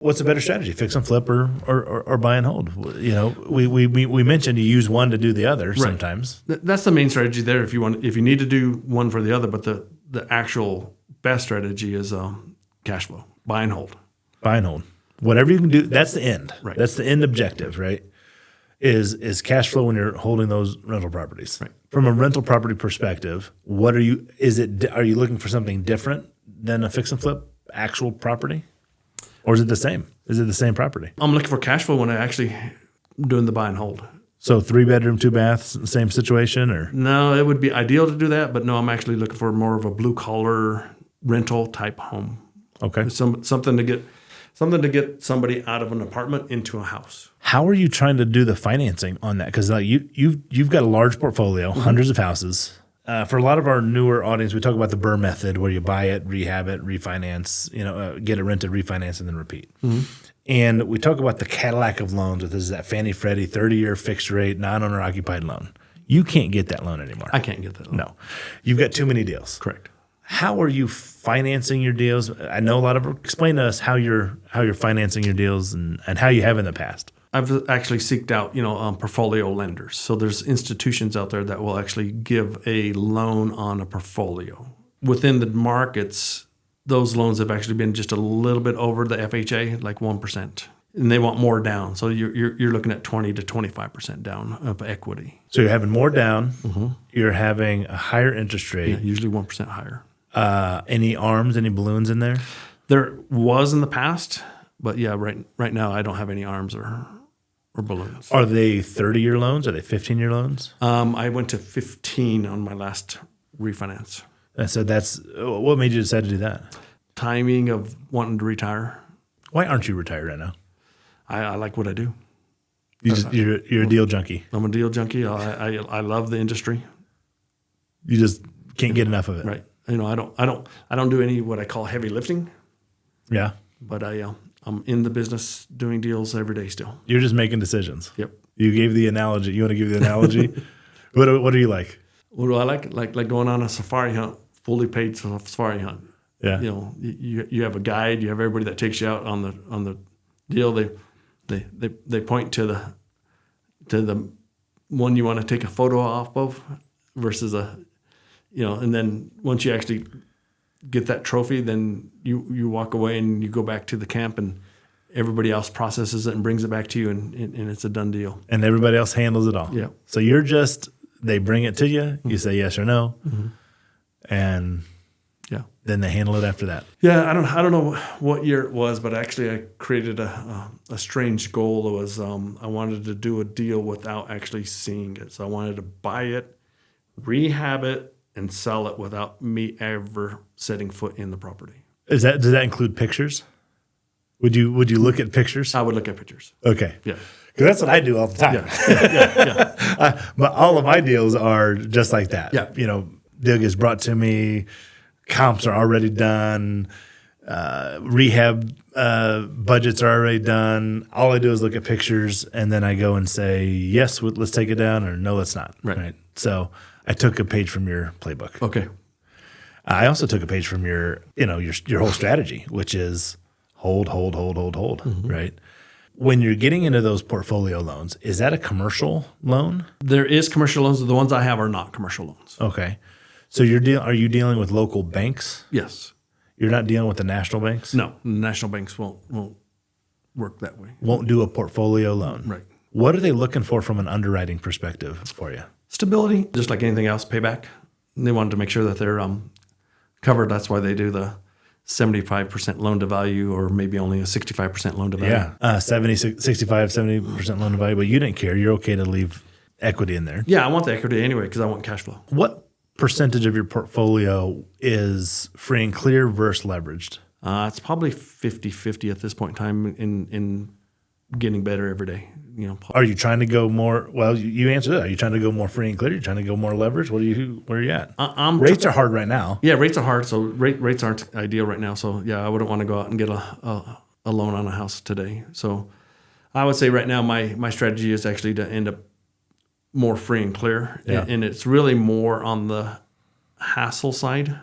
What's a better strategy? Fix and flip or buy and hold? You know, we mentioned you use one to do the other sometimes. That's the main strategy there. If you need to do one for the other, but the actual best strategy is cash flow, buy and hold. Buy and hold. Whatever you can do, that's the end. Right. That's the end objective, right? Is cash flow when you're holding those rental properties. Right. From a rental property perspective, are you looking for something different than a fix and flip actual property? Or is it the same? Is it the same property? I'm looking for cash flow when I actually doing the buy and hold. So 3-bedroom, 2 baths, same situation, or? No, it would be ideal to do that, but no, I'm actually looking for more of a blue collar rental type home. Okay. Something to get somebody out of an apartment into a house. How are you trying to do the financing on that? Because you've got a large portfolio, hundreds of houses. For a lot of our newer audience, we talk about the Burr method, where you buy it, rehab it, refinance, get it rented, refinance, and then repeat. Mm-hmm. And we talk about the Cadillac of loans, with that Fannie Freddie 30-year fixed rate, non-owner occupied loan. You can't get that loan anymore. I can't get that loan. No. You've got too many deals. Correct. How are you financing your deals? I know explain to us how you're financing your deals and how you have in the past. I've actually seeked out, portfolio lenders. So there's institutions out there that will actually give a loan on a portfolio. Within the markets, those loans have actually been just a little bit over the FHA, like 1%. And they want more down. So you're looking at 20 to 25% down of equity. So you're having more down. Mm-hmm. You're having a higher interest rate. Yeah, usually 1% higher. Any arms, any balloons in there? There was in the past, but yeah, right now I don't have any arms or balloons. Are they 30-year loans? Are they 15-year loans? I went to 15 on my last refinance. And so what made you decide to do that? Timing of wanting to retire. Why aren't you retired right now? I like what I do. You're a deal junkie. I'm a deal junkie. I love the industry. You just can't get enough of it. Right. I don't do any what I call heavy lifting. Yeah. But I'm in the business doing deals every day still. You're just making decisions. Yep. You gave the analogy. You want to give the analogy? What do you like? What do I like? Like going on a safari hunt, fully paid safari hunt. Yeah. You have a guide. You have everybody that takes you out on the deal. They point to the one you want to take a photo off of versus and then once you actually get that trophy, then you walk away and you go back to the camp and everybody else processes it and brings it back to you and it's a done deal. And everybody else handles it all. Yeah. So they bring it to you, you say yes or no, and then they handle it after that. Yeah, I don't know what year it was, but actually I created a strange goal. It was I wanted to do a deal without actually seeing it. So I wanted to buy it, rehab it, and sell it without me ever setting foot in the property. Does that include pictures? Would you look at pictures? I would look at pictures. Okay. Yeah. Because that's what I do all the time. Yeah. But all of my deals are just like that. Yeah. Deal gets brought to me, comps are already done, rehab budgets are already done. All I do is look at pictures, and then I go and say, yes, let's take it down, or no, let's not. Right. So I took a page from your playbook. Okay. I also took a page from your whole strategy, which is hold, right? When you're getting into those portfolio loans, is that a commercial loan? There is commercial loans. The ones I have are not commercial loans. Okay. So are you dealing with local banks? Yes. You're not dealing with the national banks? No, national banks won't work that way. Won't do a portfolio loan. Right. What are they looking for from an underwriting perspective for you? Stability, just like anything else, payback. And they wanted to make sure that they're covered. That's why they do the 75% loan to value, or maybe only a 65% loan to value. Yeah, 70% loan to value, but you didn't care. You're okay to leave equity in there. Yeah, I want the equity anyway because I want cash flow. What percentage of your portfolio is free and clear versus leveraged? It's probably 50-50 at this point in time in getting better every day. Are you trying to go more? Well, you answered it. Are you trying to go more free and clear? Are you trying to go more leverage? Where are you at? Rates are hard right now. Yeah, rates are hard. So rates aren't ideal right now. So yeah, I wouldn't want to go out and get a loan on a house today. So I would say right now my strategy is actually to end up more free and clear. Yeah. And it's really more on the hassle side.